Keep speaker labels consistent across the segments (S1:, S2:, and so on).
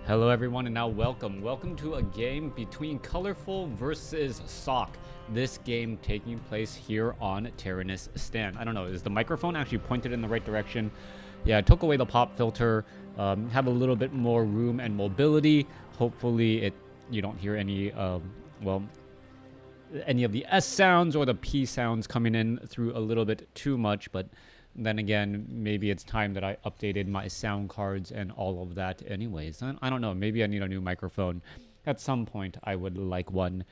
S1: Hello everyone and now welcome to a game between Colorful versus Sock. This game taking place here on Tyrannus Stand. I don't know, is the microphone actually pointed in the right direction? Yeah, I took away the pop filter, have a little bit more room and mobility. Hopefully you don't hear any any of the S sounds or the P sounds coming in through a little bit too much, but then again, maybe it's time that I updated my sound cards and all of that anyways. I don't know, maybe I need a new microphone. At some point, I would like one,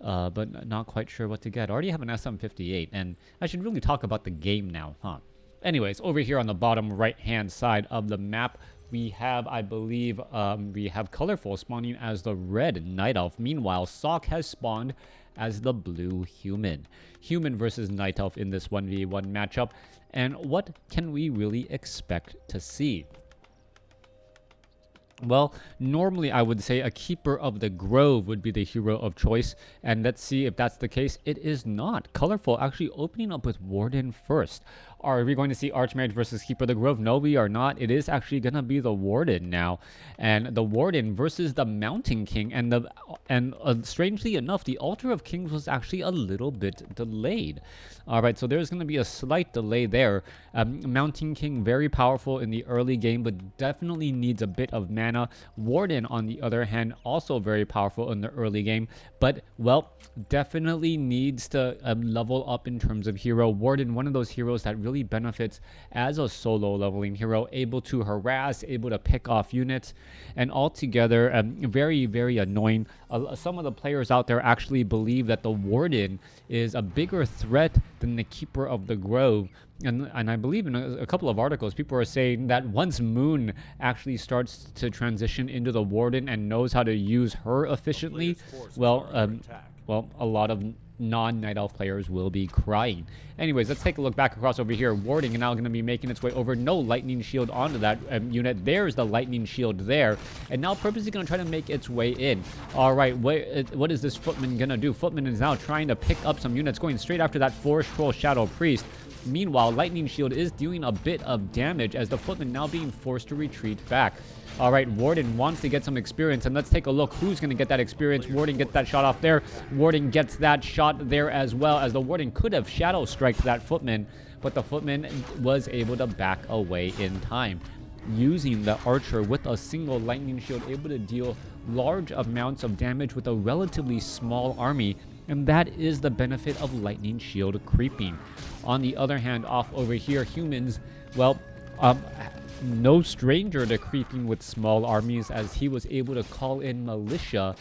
S1: but not quite sure what to get. I already have an SM58, and I should really talk about the game now, huh? Anyways, over here on the bottom right-hand side of the map, we have, I believe, we have Colorful spawning as the red Night Elf. Meanwhile, Sock has spawned as the blue human. Human versus Night Elf in this 1v1 matchup. And what can we really expect to see? Well, normally I would say a Keeper of the Grove would be the hero of choice, and let's see if that's the case. It is not. Colorful actually opening up with Warden first. Are we going to see Archmage versus Keeper of the Grove? No, we are not. It is actually going to be the Warden now, and the Warden versus the Mountain King, and strangely enough, the Altar of Kings was actually a little bit delayed. All right, so there's going to be a slight delay there. Mountain King very powerful in the early game, but definitely needs a bit of mana. Warden, on the other hand, also very powerful in the early game, but well, definitely needs to level up in terms of hero. Warden, one of those heroes that really benefits as a solo leveling hero, able to harass, able to pick off units, and altogether very, very annoying. Some of the players out there actually believe that the Warden is a bigger threat than the Keeper of the Grove. And I believe in a couple of articles, people are saying that once Moon actually starts to transition into the Warden and knows how to use her efficiently, well, a lot of non-Night Elf players will be crying. Anyways, let's take a look back across over here. Warden is now going to be making its way over. No lightning shield onto that unit. There's the lightning shield there. And now purposely going to try to make its way in. All right, what is this Footman going to do? Footman is now trying to pick up some units, going straight after that Forest Troll Shadow Priest. Meanwhile, Lightning Shield is dealing a bit of damage as the Footman now being forced to retreat back. All right, Warden wants to get some experience, and let's take a look who's going to get that experience. Warden gets that shot off there. Warden gets that shot there as well, as the Warden could have Shadow Striked that Footman, but the Footman was able to back away in time. Using the Archer with a single Lightning Shield, able to deal large amounts of damage with a relatively small army, and that is the benefit of Lightning Shield creeping. On the other hand, off over here, humans, well, no stranger to creeping with small armies, as he was able to call in militia,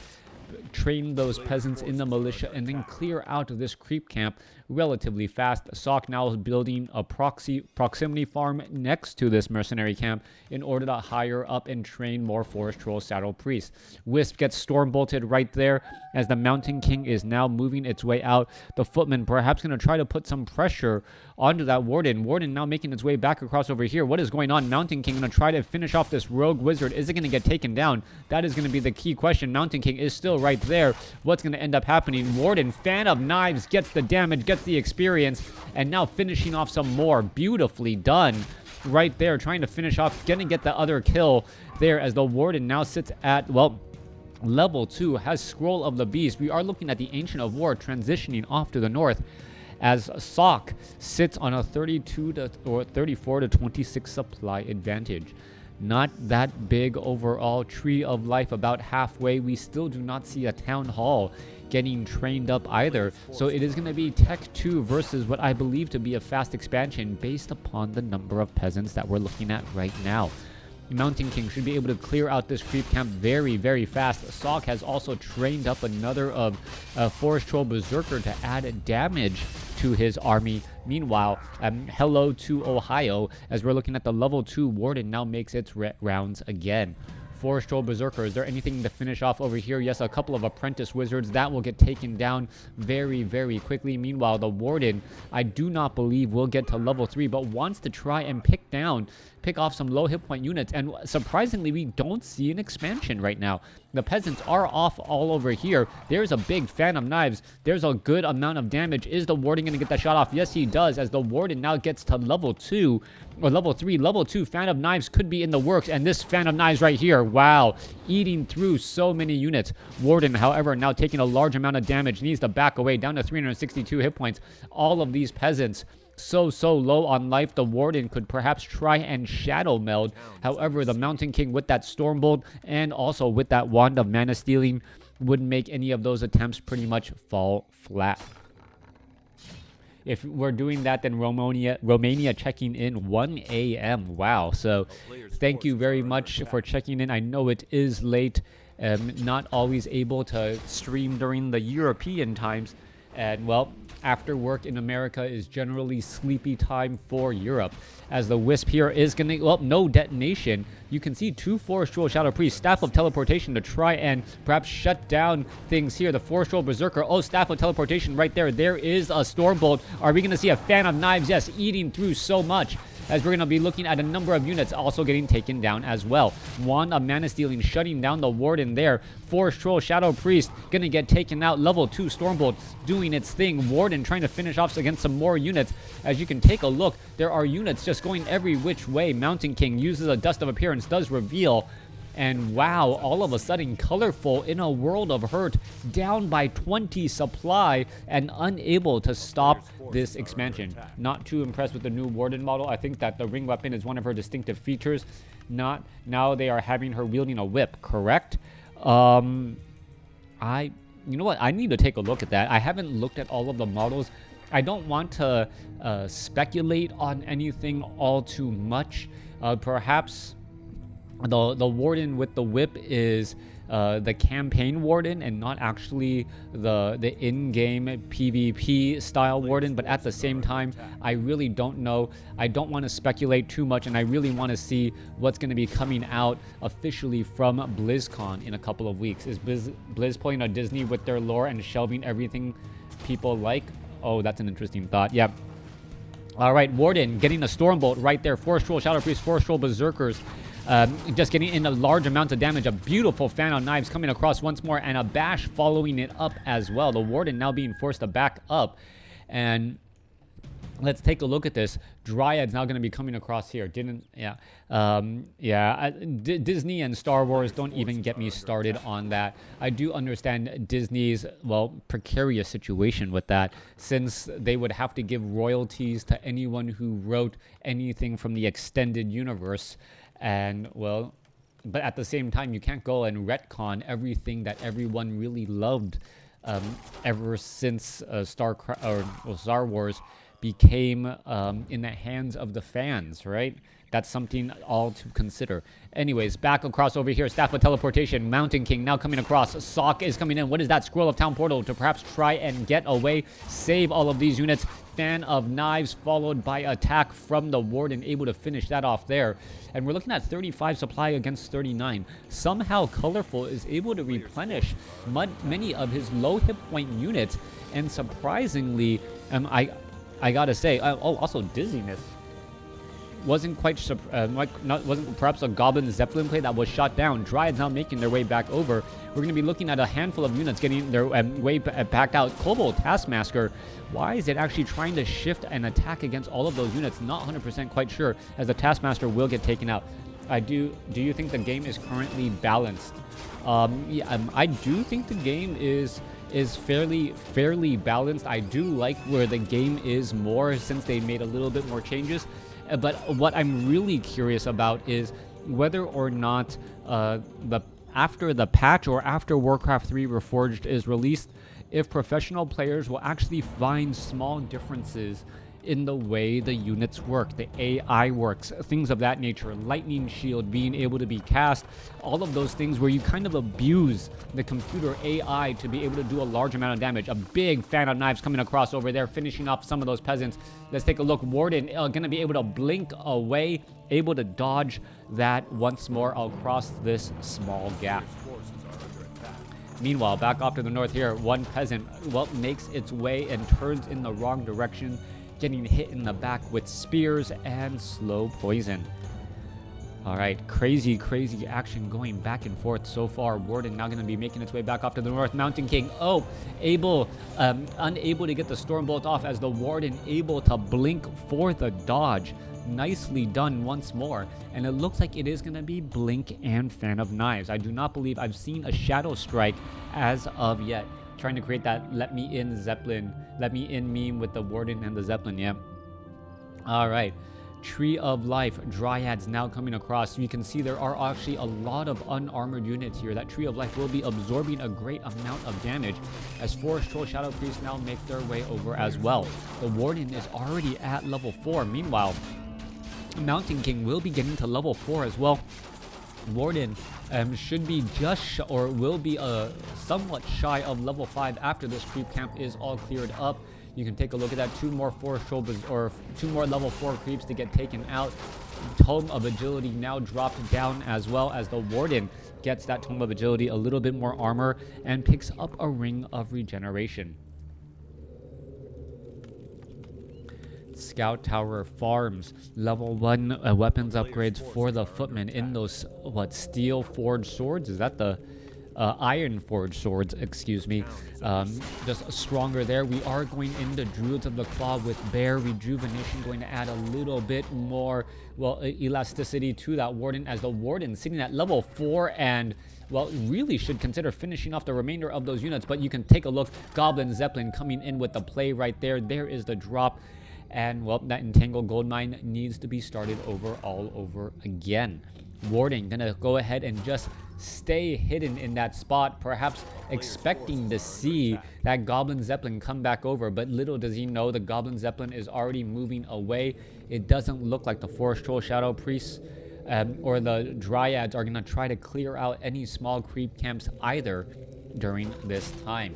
S1: train those peasants in the militia, and then clear out this creep camp relatively fast. Sock now is building a proximity farm next to this mercenary camp in order to hire up and train more Forest Troll Shadow Priests. Wisp gets storm bolted right there as the Mountain King is now moving its way out. The Footman perhaps going to try to put some pressure onto that Warden. Warden now making its way back across over here. What is going on? Mountain King going to try to finish off this rogue wizard. Is it going to get taken down? That is going to be the key question. Mountain King is still right there. What's going to end up happening? Warden, Fan of Knives, gets the damage, gets the experience, and now finishing off some more. Beautifully done right there, trying to finish off, gonna get the other kill there, as the Warden now sits at, well, level 2, has Scroll of the Beast. We are looking at the Ancient of War transitioning off to the north, as Sock sits on a 34 to 26 supply advantage. Not that big overall. Tree of Life about halfway. We still do not see a Town Hall getting trained up either. So it is going to be Tech 2 versus what I believe to be a fast expansion based upon the number of peasants that we're looking at right now. Mountain King should be able to clear out this creep camp very, very fast. Sock has also trained up another of Forest Troll Berserker to add damage to his army. Meanwhile, hello to Ohio, as we're looking at the level 2 Warden now makes its rounds again. Forest Troll Berserker, is there anything to finish off over here? Yes, a couple of Apprentice Wizards. That will get taken down very, very quickly. Meanwhile, the Warden, I do not believe will get to level 3, but wants to try and pick off some low hit point units. And surprisingly, we don't see an expansion right now. The peasants are off all over here. There's a big Fan of Knives. There's a good amount of damage. Is the Warden going to get that shot off? Yes, he does, as the Warden now gets to level 2, or level 3. Level 2 Fan of Knives could be in the works, and this Fan of Knives right here, Wow, eating through so many units. Warden, however, now taking a large amount of damage, needs to back away down to 362 hit points. All of these peasants so low on life. The Warden could perhaps try and shadow meld. However, the Mountain King with that Stormbolt and also with that Wand of Mana Stealing wouldn't make any of those attempts pretty much fall flat. If we're doing that, then Romania checking in 1 a.m. Wow. So thank you very much for checking in. I know it is late. Not always able to stream during the European times. And, well, after work in America is generally sleepy time for Europe. As the Wisp here is going to, well, no detonation. You can see 2 Forest Troll Shadow Priest, Staff of Teleportation to try and perhaps shut down things here. The Forest Troll Berserker, oh, Staff of Teleportation right there. There is a Stormbolt. Are we going to see a Fan of Knives? Yes, eating through so much, as we're going to be looking at a number of units also getting taken down as well. Wand of Mana Stealing shutting down the Warden there. Forest Troll Shadow Priest going to get taken out. Level 2 Stormbolt doing its thing. Warden trying to finish off against some more units. As you can take a look, there are units just going every which way. Mountain King uses a Dust of Appearance, does reveal. And wow, all of a sudden, Colorful in a World of Hurt, down by 20 supply and unable to stop this expansion. Not too impressed with the new Warden model. I think that the ring weapon is one of her distinctive features. Now they are having her wielding a whip, correct? You know what? I need to take a look at that. I haven't looked at all of the models. I don't want to speculate on anything all too much. Perhaps the Warden with the whip is the campaign Warden and not actually the in-game PvP style Warden, but at the same time, I really don't know. I don't want to speculate too much, and I really want to see what's going to be coming out officially from BlizzCon in a couple of weeks. Is Blizz pulling a Disney with their lore and shelving everything people like? Oh, that's an interesting thought. Yeah. All right, Warden getting a Stormbolt right there. Forest Troll Shadow Priest, Forest Troll Berserkers. Just getting in a large amount of damage. A beautiful Fan of Knives coming across once more, and a Bash following it up as well. The Warden now being forced to back up. And let's take a look at this. Dryad's now going to be coming across here. Disney and Star Wars, don't even get me started on that. I do understand Disney's, well, precarious situation with that, since they would have to give royalties to anyone who wrote anything from the extended universe. And, well, but at the same time, you can't go and retcon everything that everyone really loved ever since Star Wars became in the hands of the fans, right? That's something all to consider. Anyways, back across over here, Staff of Teleportation, Mountain King now coming across. Sock is coming in. What is that? Scroll of Town Portal to perhaps try and get away, save all of these units. Fan of Knives followed by attack from the Warden, able to finish that off there. And we're looking at 35 supply against 39. Somehow Colorful is able to replenish many of his low hit point units. And surprisingly, I gotta say, also Dizziness wasn't quite wasn't perhaps a Goblin Zeppelin play that was shot down. Dryads now making their way back over. We're going to be looking at a handful of units getting their way back out. Kobold Taskmaster, why is it actually trying to shift and attack against all of those units? Not 100% quite sure, as the Taskmaster will get taken out. Do you think the game is currently balanced? I do think the game is fairly balanced. I do like where the game is more since they made a little bit more changes. But what I'm really curious about is whether or not after the patch or after Warcraft 3 Reforged is released, if professional players will actually find small differences in the way the units work, the AI works, things of that nature. Lightning Shield being able to be cast, all of those things where you kind of abuse the computer AI to be able to do a large amount of damage. A big Fan of Knives coming across over there, finishing off some of those peasants. Let's take a look. Warden going to be able to blink away, able to dodge that once more across this small gap. Meanwhile, back off to the north here, one peasant, well, makes its way and turns in the wrong direction, getting hit in the back with spears and slow poison. All right, crazy action going back and forth so far. Warden now going to be making its way back off to the north. Mountain King, unable to get the Stormbolt off as the Warden able to blink for the dodge. Nicely done once more, and it looks like it is going to be Blink and Fan of Knives. I do not believe I've seen a Shadow Strike as of yet. Trying to create that let me in meme with the Warden and the Zeppelin, yeah. All right. Tree of Life, Dryads now coming across. You can see there are actually a lot of unarmored units here. That Tree of Life will be absorbing a great amount of damage as Forest Troll Shadow Priests now make their way over as well. The Warden is already at level 4. Meanwhile, Mountain King will be getting to level 4 as well. Warden should be will be somewhat shy of level 5 after this creep camp is all cleared up. You can take a look at that. 2 more two more level 4 creeps to get taken out. Tome of Agility now dropped down, as well as the Warden gets that Tome of Agility, a little bit more armor, and picks up a Ring of Regeneration. Scout Tower farms level 1 weapons upgrades for the Footmen in those steel forged swords. Is that the iron forged swords, excuse me. Just stronger there. We are going into Druids of the Claw with Bear Rejuvenation, going to add a little bit more elasticity to that Warden, as the Warden sitting at level 4 and really should consider finishing off the remainder of those units. But you can take a look. Goblin Zeppelin coming in with the play right there. There is the drop. And, that Entangled Goldmine needs to be started all over again. Warden gonna go ahead and just stay hidden in that spot, perhaps expecting to see that Goblin Zeppelin come back over. But little does he know the Goblin Zeppelin is already moving away. It doesn't look like the Forest Troll Shadow Priests or the Dryads are gonna try to clear out any small creep camps either during this time.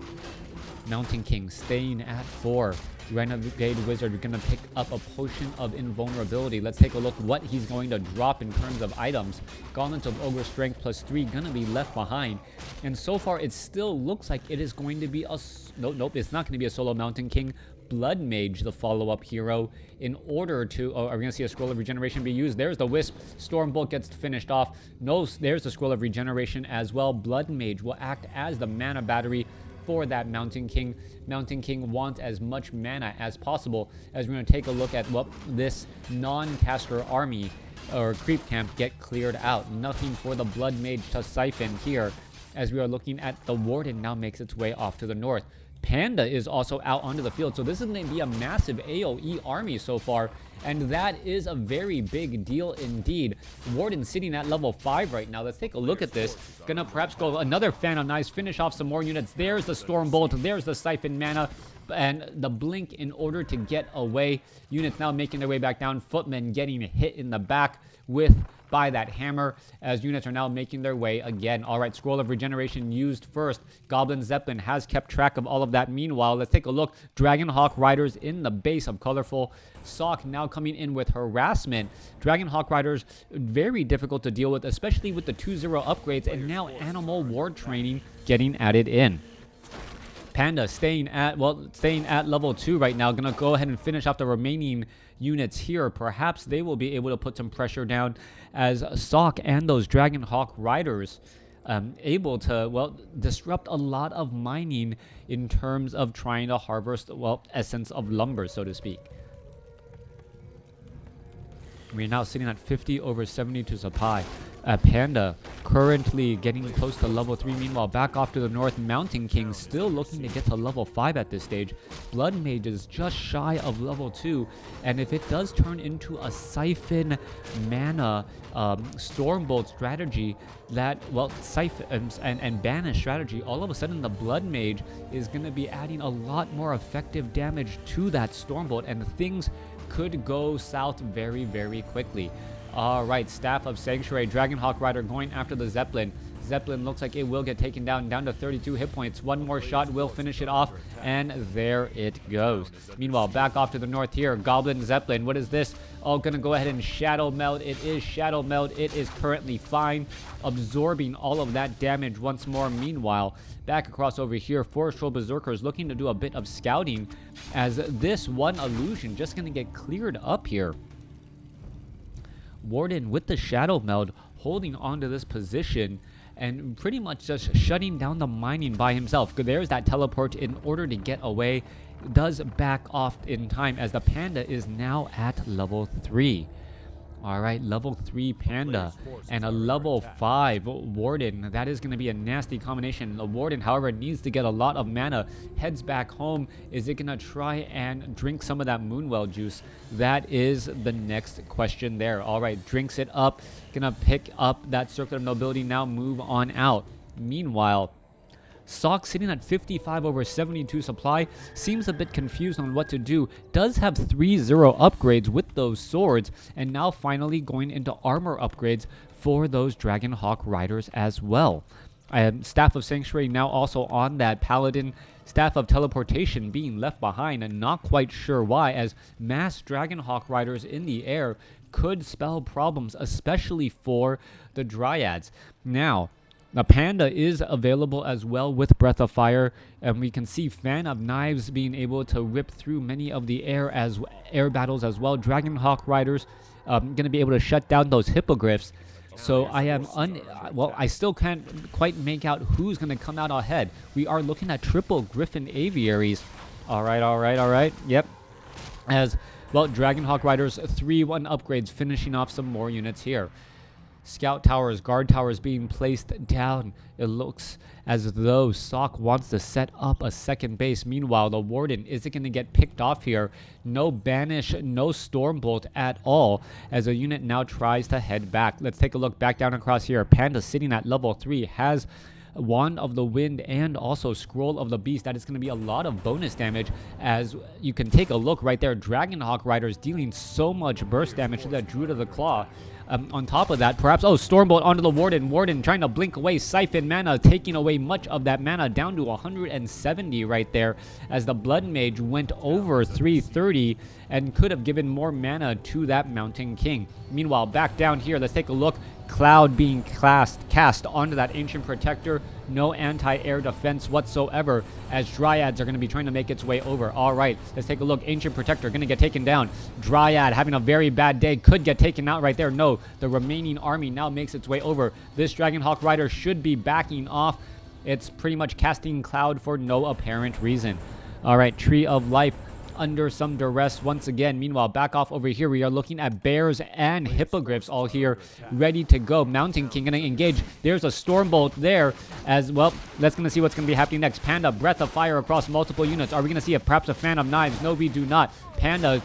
S1: Mountain King staying at 4. Renegade Wizard going to pick up a Potion of Invulnerability. Let's take a look what he's going to drop in terms of items. Gauntlets of Ogre Strength +3 going to be left behind. And so far, it still looks like it is going to be a... Nope, it's not going to be a solo Mountain King. Blood Mage, the follow-up hero, in order to... Oh, are we going to see a Scroll of Regeneration be used? There's the Wisp. Stormbolt gets finished off. No, there's the Scroll of Regeneration as well. Blood Mage will act as the mana battery for that Mountain King. Mountain King wants as much mana as possible, as we're going to take a look at this non-caster army or creep camp get cleared out. Nothing for the Blood Mage to siphon here, as we are looking at the Warden now makes its way off to the north. Panda is also out onto the field, so this is going to be a massive AoE army so far, and that is a very big deal indeed. Warden sitting at level 5 right now. Let's take a look at this. Gonna perhaps go another Fan of Knives, finish off some more units. There's the Stormbolt, there's the Siphon Mana, and the Blink in order to get away. Units now making their way back down. Footmen getting hit in the back by that hammer, as units are now making their way again. All right, Scroll of Regeneration used first. Goblin Zeppelin has kept track of all of that. Meanwhile, let's take a look. Dragonhawk Riders in the base of Colorful. Sock now coming in with Harassment. Dragonhawk Riders, very difficult to deal with, especially with the 2-0 upgrades, and now Animal Ward Training getting added in. Panda staying at level 2 right now. Gonna go ahead and finish off the remaining units here. Perhaps they will be able to put some pressure down, as Sock and those Dragonhawk Riders able to disrupt a lot of mining in terms of trying to harvest essence of lumber, so to speak. We're now sitting at 50 over 72 supply. Panda currently getting close to level 3. Meanwhile, back off to the north, Mountain King still looking to get to level 5 at this stage. Blood Mage is just shy of level 2. And if it does turn into a Siphon Mana Stormbolt strategy, Siphon and Banish strategy, all of a sudden the Blood Mage is going to be adding a lot more effective damage to that Stormbolt, and things could go south very, very quickly. All right, Staff of Sanctuary, Dragonhawk Rider going after the Zeppelin. Zeppelin looks like it will get taken down to 32 hit points. One more shot will finish it off, and there it goes. Meanwhile, back off to the north here, Goblin Zeppelin. What is this? Oh, gonna go ahead and Shadow Meld. It is Shadow Meld. It is currently fine, absorbing all of that damage once more. Meanwhile, back across over here, Forest Troll Berserkers looking to do a bit of scouting, as this one illusion just gonna get cleared up here. Warden with the Shadow Meld holding onto this position and pretty much just shutting down the mining by himself. There's that teleport in order to get away. Does back off in time as the Panda is now at level 3. Alright, level 3 Panda and a level 5 Warden. That is going to be a nasty combination. The Warden, however, needs to get a lot of mana. Heads back home. Is it going to try and drink some of that Moonwell juice? That is the next question there. Alright, drinks it up. Going to pick up that Circuit of Nobility now, move on out. Meanwhile, Sock sitting at 55 over 72 supply, seems a bit confused on what to do, does have 3-0 upgrades with those swords, and now finally going into armor upgrades for those Dragonhawk Riders as well. Staff of Sanctuary now also on that Paladin. Staff of Teleportation being left behind, and not quite sure why, as mass Dragonhawk Riders in the air could spell problems, especially for the Dryads. Now, the Panda is available as well with Breath of Fire, and we can see Fan of Knives being able to rip through many of the air battles as well. Dragonhawk Riders going to be able to shut down those hippogriffs. So I am I still can't quite make out who's going to come out ahead. We are looking at triple Griffin Aviaries. All right. Yep. As well, Dragonhawk Riders 3-1 upgrades, finishing off some more units here. Scout towers, guard towers being placed down. It looks as though Sock wants to set up a second base. Meanwhile, the Warden, is it going to get picked off here? No Banish, no Stormbolt at all, as a unit now tries to head back. Let's take a look back down across here. Panda sitting at level 3 has Wand of the Wind and also Scroll of the Beast. That is going to be a lot of bonus damage, as you can take a look right there. Dragonhawk Riders dealing so much burst damage to that Druid of the Claw. On top of that, perhaps, Stormbolt onto the Warden. Warden trying to blink away Siphon mana, taking away much of that mana down to 170 right there, as the Blood Mage went over 330 and could have given more mana to that Mountain King. Meanwhile, back down here, let's take a look. Cloud being cast onto that Ancient Protector. No anti-air defense whatsoever, as Dryads are going to be trying to make its way over. All right, let's take a look. Ancient Protector going to get taken down. Dryad having a very bad day, could get taken out right there. No, the remaining army now makes its way over. This Dragonhawk Rider should be backing off. It's pretty much casting Cloud for no apparent reason. All right, Tree of Life under some duress once again. Meanwhile, back off over here, we are looking at bears and hippogriffs all here ready to go. Mountain King going to engage. There's a Stormbolt there as well. Let's going to see what's going to be happening next. Panda, Breath of Fire across multiple units. Are we going to see perhaps a Fan of Knives? No, we do not. Panda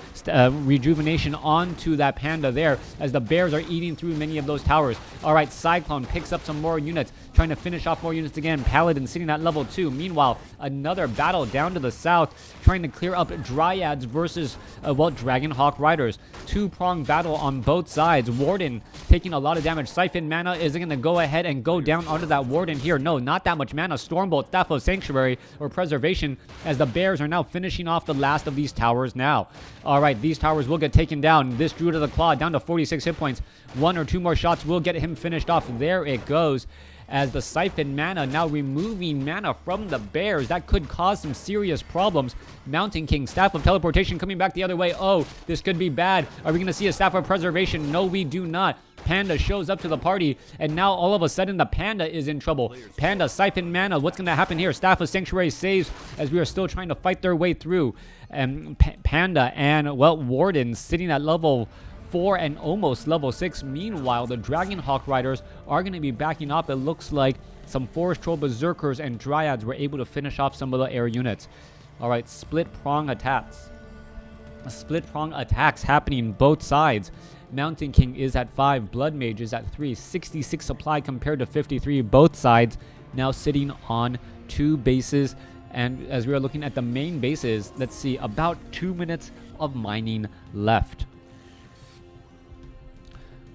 S1: rejuvenation onto that Panda there, as the bears are eating through many of those towers. All right, Cyclone picks up some more units, trying to finish off more units again. Paladin sitting at level 2. Meanwhile, another battle down to the south, trying to clear up Dryads versus Dragonhawk Riders. Two-pronged battle on both sides. Warden taking a lot of damage. Siphon mana is going to go ahead and go down onto that Warden here. No, not that much mana. Stormbolt, Staff of Sanctuary or Preservation, as the bears are now finishing off the last of these towers now. All right, these towers will get taken down. This Druid of the Claw down to 46 hit points. 1 or 2 more shots will get him finished off. There it goes, as the Siphon mana now removing mana from the bears. That could cause some serious problems. Mountain King, Staff of Teleportation coming back the other way. Oh, this could be bad. Are we going to see a Staff of Preservation? No, we do not. Panda shows up to the party, and now all of a sudden the Panda is in trouble. Panda, Siphon mana. What's going to happen here? Staff of Sanctuary saves, as we are still trying to fight their way through. Panda and, Warden sitting at level 4 and almost level 6. Meanwhile, the Dragonhawk Riders are going to be backing up. It looks like some Forest Troll Berserkers and Dryads were able to finish off some of the air units. All right, split prong attacks. Split prong attacks happening both sides. Mountain King is at 5. Blood Mage is at 3. 66 supply compared to 53. Both sides now sitting on 2 bases. And as we are looking at the main bases, let's see, about 2 minutes of mining left.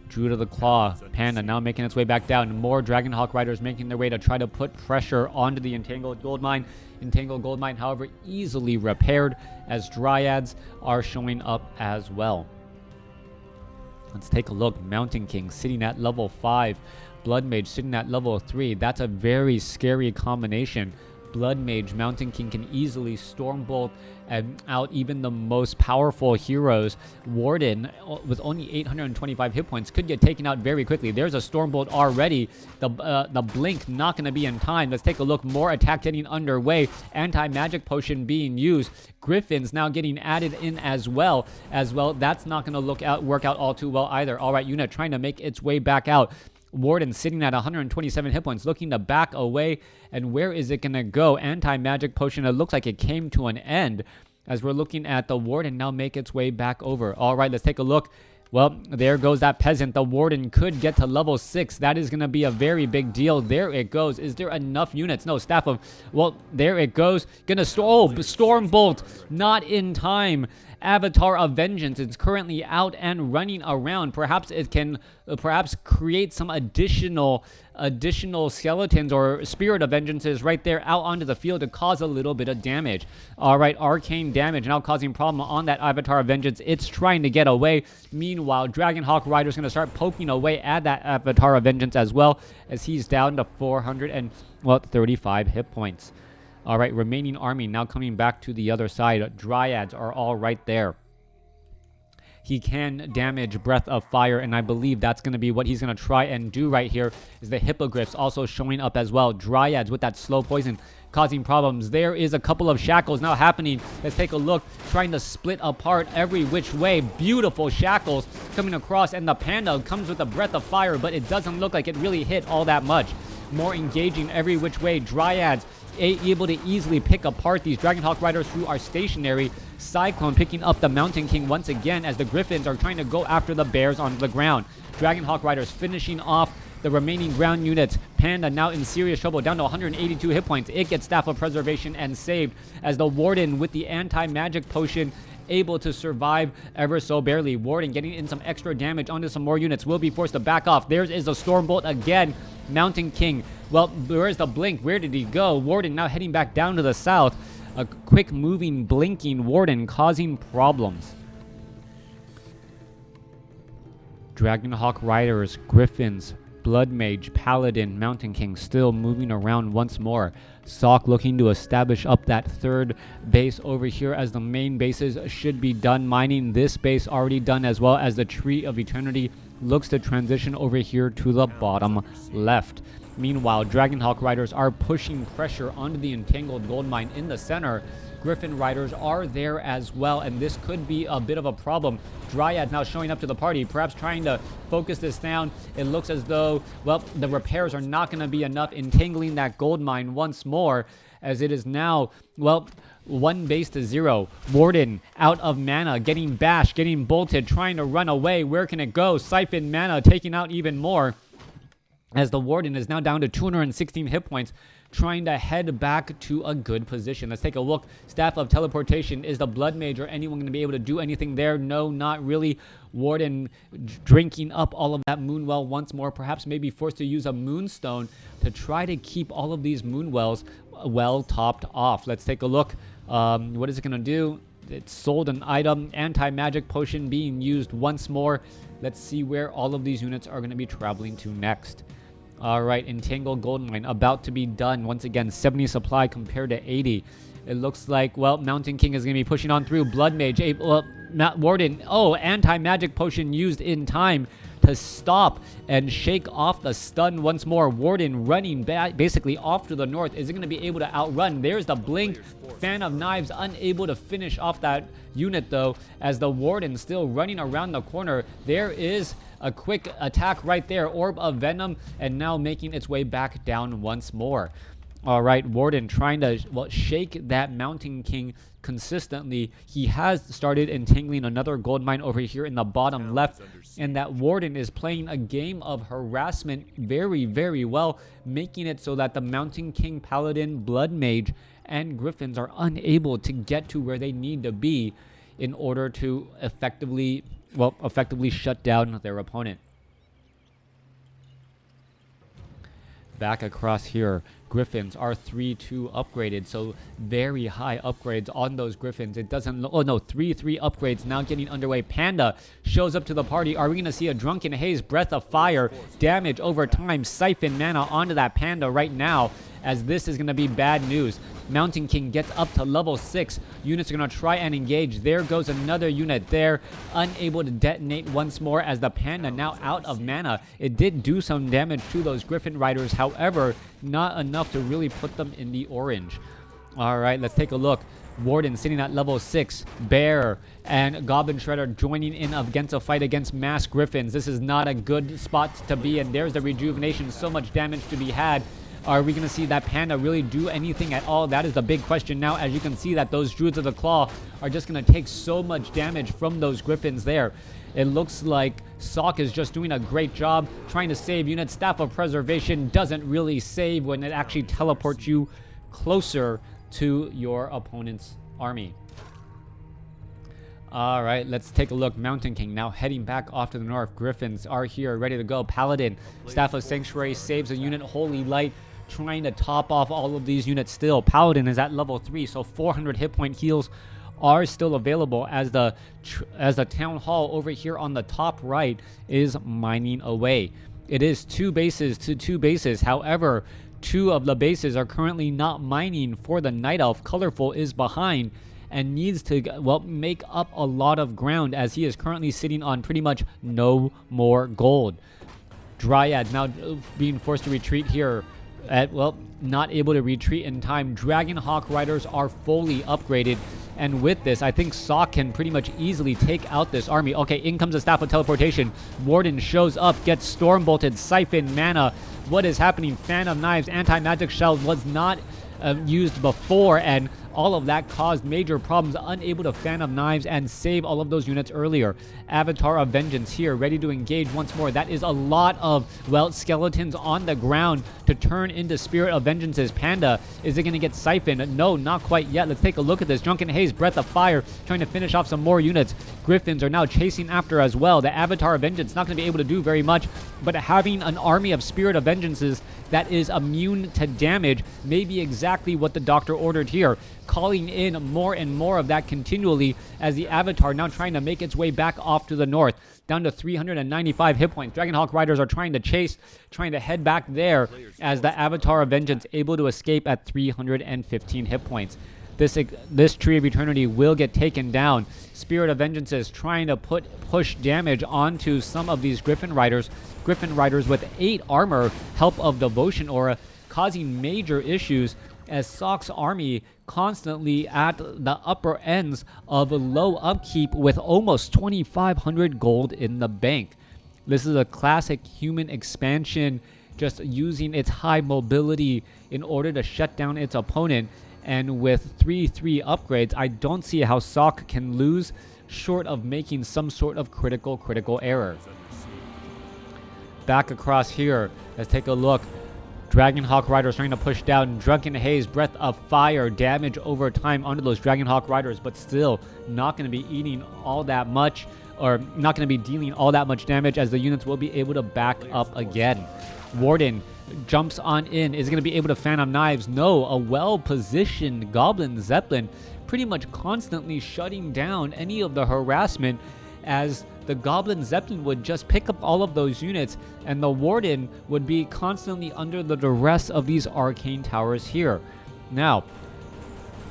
S1: Druid of the Claw, Panda now making its way back down. More Dragonhawk Riders making their way to try to put pressure onto the Entangled Goldmine. Entangled Goldmine, however, easily repaired, as Dryads are showing up as well. Let's take a look. Mountain King sitting at level 5. Blood Mage sitting at level 3. That's a very scary combination. Blood Mage, Mountain King can easily Stormbolt and out even the most powerful heroes. Warden, with only 825 hit points, could get taken out very quickly. There's a Stormbolt already. The Blink not going to be in time. Let's take a look. More attack getting underway. Anti-magic potion being used. Griffins now getting added in as well. That's not going to work out all too well either. All right, unit trying to make its way back out. Warden sitting at 127 hit points, looking to back away. And where is it going to go? Anti-magic potion, it looks like it came to an end as we're looking at the Warden now make its way back over. All right, let's take a look. Well, there goes that peasant. The Warden could get to level 6. That is going to be a very big deal. There it goes. Is there enough units? No, Staff of... Well, there it goes. Stormbolt. Not in time. Avatar of Vengeance is currently out and running around. Perhaps it can create some additional skeletons or Spirit of Vengeances right there out onto the field to cause a little bit of damage. All right, arcane damage now causing problem on that Avatar of Vengeance. It's trying to get away. Meanwhile, Dragonhawk Rider is going to start poking away at that Avatar of Vengeance as well, as he's down to 435 hit points. All right, remaining army now coming back to the other side. Dryads are all right there. He can damage Breath of Fire, and I believe that's going to be what he's going to try and do right here, is the Hippogriffs also showing up as well. Dryads with that slow poison causing problems. There is a couple of shackles now happening. Let's take a look, trying to split apart every which way. Beautiful shackles coming across, and the Panda comes with a Breath of Fire, but it doesn't look like it really hit all that much. More engaging every which way. Dryads able to easily pick apart these Dragonhawk Riders who are stationary. Cyclone picking up the Mountain King once again as the Griffins are trying to go after the bears on the ground. Dragonhawk Riders finishing off the remaining ground units. Panda now in serious trouble, down to 182 hit points. It gets Staff of Preservation and saved as the Warden with the anti-magic potion able to survive ever so barely. Warden getting in some extra damage onto some more units, will be forced to back off. There is a Stormbolt again. Mountain King, well, where's the Blink? Where did he go? Warden now heading back down to the south. A quick moving, blinking Warden causing problems. Dragonhawk Riders, Griffins, Blood Mage, Paladin, Mountain King still moving around once more. Salk looking to establish up that third base over here as the main bases should be done mining. This base already done, as well as the Tree of Eternity looks to transition over here to the bottom left. Meanwhile, Dragonhawk Riders are pushing pressure onto the Entangled Gold Mine in the center. Griffin Riders are there as well, and this could be a bit of a problem. Dryads now showing up to the party, perhaps trying to focus this down. It looks as though, well, the repairs are not going to be enough, entangling that gold mine once more, as it is now, well, 1 base to 0. Warden out of mana, getting bashed, getting bolted, trying to run away. Where can it go? Siphon mana, taking out even more, as the Warden is now down to 216 hit points, trying to head back to a good position. Let's take a look. Staff of Teleportation. Is the Blood Mage or anyone going to be able to do anything there? No, not really. Warden drinking up all of that Moonwell once more. Perhaps maybe forced to use a Moonstone to try to keep all of these Moonwells well topped off. Let's take a look. What is it going to do? It sold an item. Anti-magic potion being used once more. Let's see where all of these units are going to be traveling to next. All right, Entangled Gold Mine about to be done. Once again, 70 supply compared to 80. It looks like, well, Mountain King is going to be pushing on through. Blood Mage, Warden. Oh, anti-magic potion used in time to stop and shake off the stun once more. Warden running basically off to the north. Is it going to be able to outrun? There's the Blink. Fan of Knives unable to finish off that unit, though, as the Warden still running around the corner. There is a quick attack right there. Orb of Venom, and now making its way back down once more. All right, Warden trying to, well, shake that Mountain King consistently. He has started entangling another gold mine over here in the bottom left, and that Warden is playing a game of harassment very, very well, making it so that the Mountain King, Paladin, Blood Mage, and Griffins are unable to get to where they need to be in order to effectively shut down their opponent. Back across here, Griffins are 3-2 upgraded, so very high upgrades on those Griffins. It doesn't, oh no, 3-3 upgrades now getting underway. Panda shows up to the party. Are we going to see a Drunken Haze, Breath of Fire, damage over time, siphon mana onto that Panda right now, as this is going to be bad news. Mountain King gets up to level 6. Units are going to try and engage. There goes another unit there, unable to detonate once more as the Panda now out of mana. It did do some damage to those Griffin Riders, however, not enough to really put them in the orange. All right, let's take a look. Warden sitting at level 6. Bear and Goblin Shredder joining in against a fight against Mass Griffins. This is not a good spot to be in. There's the rejuvenation. So much damage to be had. Are we going to see that Panda really do anything at all? That is the big question now, as you can see that those Druids of the Claw are just going to take so much damage from those Griffins there. It looks like Sock is just doing a great job trying to save units. Staff of Preservation doesn't really save when it actually teleports you closer to your opponent's army. All right, let's take a look. Mountain King now heading back off to the north. Griffins are here, ready to go. Paladin, Staff of Sanctuary saves a unit. Holy Light trying to top off all of these units still. Paladin is at level 3, so 400 hit point heals are still available as the Town Hall over here on the top right is mining away. It is 2 bases to 2 bases. However, 2 of the bases are currently not mining for the Night Elf. Colorful is behind and needs to, well, make up a lot of ground as he is currently sitting on pretty much no more gold. Dryads now being forced to retreat here. Well, not able to retreat in time. Dragon Hawk Riders are fully upgraded. And with this, I think Sock can pretty much easily take out this army. Okay, in comes the Staff of Teleportation. Warden shows up, gets Storm Bolted, Siphon Mana. What is happening? Fan of Knives, Anti-Magic Shell was not used before, and all of that caused major problems. Unable to Fan of Knives and save all of those units earlier. Avatar of Vengeance here, ready to engage once more. That is a lot of, well, skeletons on the ground to turn into Spirit of Vengeance's. Panda, is it going to get siphoned? No, not quite yet. Let's take a look at this. Drunken Haze, Breath of Fire, trying to finish off some more units. Griffins are now chasing after as well. The Avatar of Vengeance not going to be able to do very much, but having an army of Spirit of Vengeances that is immune to damage may be exactly what the Doctor ordered here. Calling in more and more of that continually as the Avatar now trying to make its way back off to the north. Down to 395 hit points. Dragonhawk Riders are trying to chase, trying to head back there as the Avatar of Vengeance able to escape at 315 hit points. This Tree of Eternity will get taken down. Spirit of Vengeance is trying to push damage onto some of these Griffin Riders. Griffin Riders with 8 armor, help of Devotion Aura, causing major issues as Sock's army constantly at the upper ends of low upkeep with almost 2,500 gold in the bank. This is a classic human expansion, just using its high mobility in order to shut down its opponent. And with 3/3 upgrades, I don't see how Sock can lose short of making some sort of critical error. Back across here, let's take a look. Dragonhawk Riders trying to push down. Drunken Haze, Breath of Fire, damage over time onto those Dragonhawk Riders, but still not going to be eating all that much, or not going to be dealing all that much damage as the units will be able to back up again. Warden jumps on in. Is going to be able to Fan of Knives? No, a well-positioned Goblin Zeppelin pretty much constantly shutting down any of the harassment as the Goblin Zeppelin would just pick up all of those units and the Warden would be constantly under the duress of these arcane towers here. Now,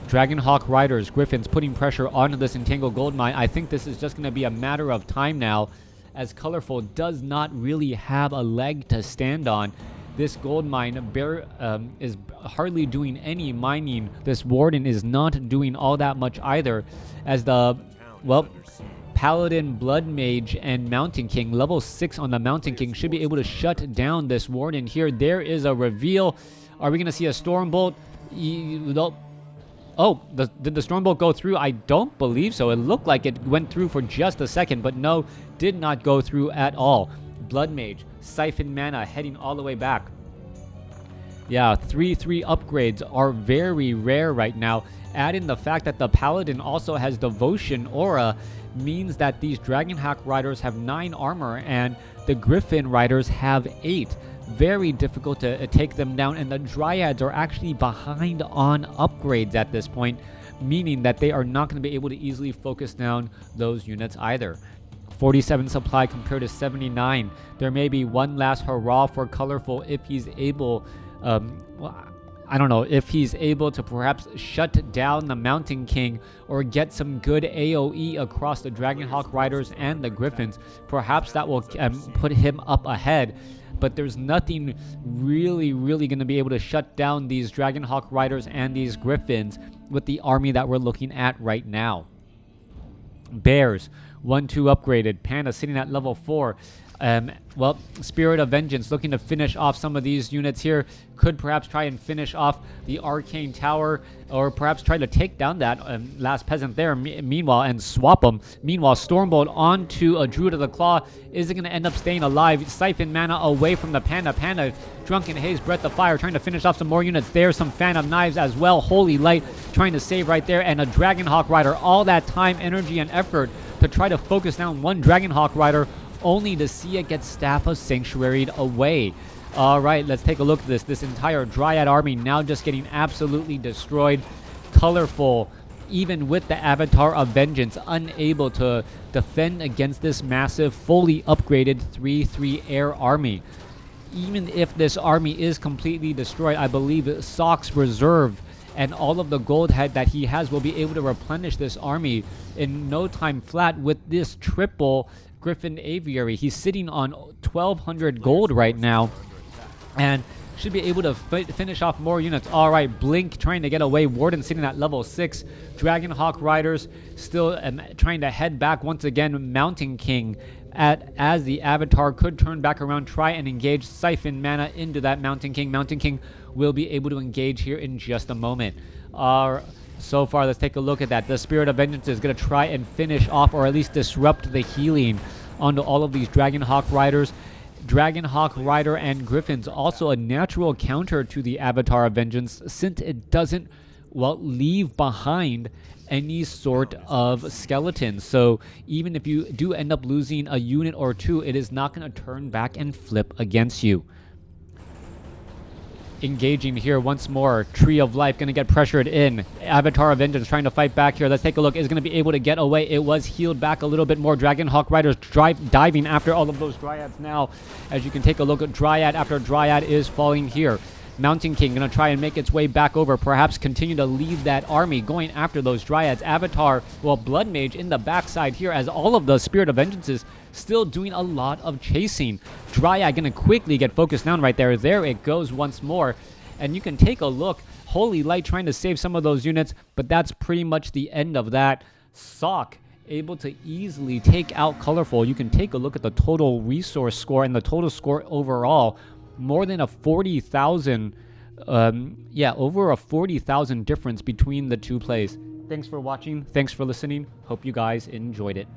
S1: Dragonhawk Riders, Griffins putting pressure onto this Entangled Gold Mine. I think this is just going to be a matter of time now as Colorful does not really have a leg to stand on. This gold mine is hardly doing any mining. This Warden is not doing all that much either as the, well, Paladin, Blood Mage, and Mountain King, level 6 on the Mountain King, should be able to shut down this Warden here. There is a reveal. Are we going to see a Stormbolt? Oh, did the Stormbolt go through? I don't believe so. It looked like it went through for just a second, but no, did not go through at all. Blood Mage, Siphon Mana, heading all the way back. Yeah, 3/3 upgrades are very rare right now. Add in the fact that the Paladin also has Devotion Aura means that these Dragonhawk Riders have 9 armor and the Griffin Riders have 8. Very difficult to take them down, and the Dryads are actually behind on upgrades at this point, meaning that they are not going to be able to easily focus down those units either. 47 supply compared to 79. There may be one last hurrah for Colorful if he's able. Well, I don't know if he's able to perhaps shut down the Mountain King or get some good AoE across the Dragonhawk Riders and the Griffins. Perhaps that will put him up ahead. But there's nothing really going to be able to shut down these Dragonhawk Riders and these Griffins with the army that we're looking at right now. Bears, 1-2 upgraded. Panda sitting at level 4. Well, Spirit of Vengeance looking to finish off some of these units here. Could perhaps try and finish off the Arcane Tower, or perhaps try to take down that last peasant there, meanwhile, and swap them. Meanwhile, Stormbolt onto a Druid of the Claw. Is it going to end up staying alive? Siphon mana away from the Panda. Panda, Drunken Haze, Breath of Fire, trying to finish off some more units. There's some Phantom Knives as well. Holy Light trying to save right there, and a Dragonhawk Rider. All that time, energy, and effort to try to focus down one Dragonhawk Rider, only to see it get Staff of Sanctuaried away. Alright, let's take a look at this. This entire Dryad army now just getting absolutely destroyed. Colorful, even with the Avatar of Vengeance, unable to defend against this massive, fully upgraded 3/3 air army. Even if this army is completely destroyed, I believe Sock's reserve and all of the gold head that he has will be able to replenish this army in no time flat with this triple Griffin Aviary. He's sitting on 1,200 gold right now and should be able to finish off more units. Alright, Blink trying to get away. Warden sitting at level 6. Dragonhawk Riders still trying to head back once again. Mountain King as the Avatar could turn back around, try and engage, siphon mana into that Mountain King. Mountain King will be able to engage here in just a moment. So far, let's take a look at that. The Spirit of Vengeance is going to try and finish off, or at least disrupt, the healing onto all of these Dragonhawk Riders. Dragonhawk Rider and Griffins, also a natural counter to the Avatar of Vengeance, since it doesn't, well, leave behind any sort of skeleton. So even if you do end up losing a unit or two, it is not going to turn back and flip against you. Engaging here once more. Tree of Life going to get pressured in. Avatar of Vengeance trying to fight back here. Let's take a look. Is going to be able to get away. It was healed back a little bit more. Dragonhawk Riders diving after all of those Dryads now. As you can take a look at Dryad after Dryad is falling here. Mountain King going to try and make its way back over. Perhaps continue to lead that army going after those Dryads. Avatar, well, Blood Mage in the backside here as all of the Spirit of Vengeances still doing a lot of chasing. Dryad going to quickly get focused down right there. There it goes once more. And you can take a look. Holy Light trying to save some of those units, but that's pretty much the end of that. Sock able to easily take out Colorful. You can take a look at the total resource score and the total score overall. More than a 40,000, over a 40,000 difference between the two plays. Thanks for watching. Thanks for listening. Hope you guys enjoyed it.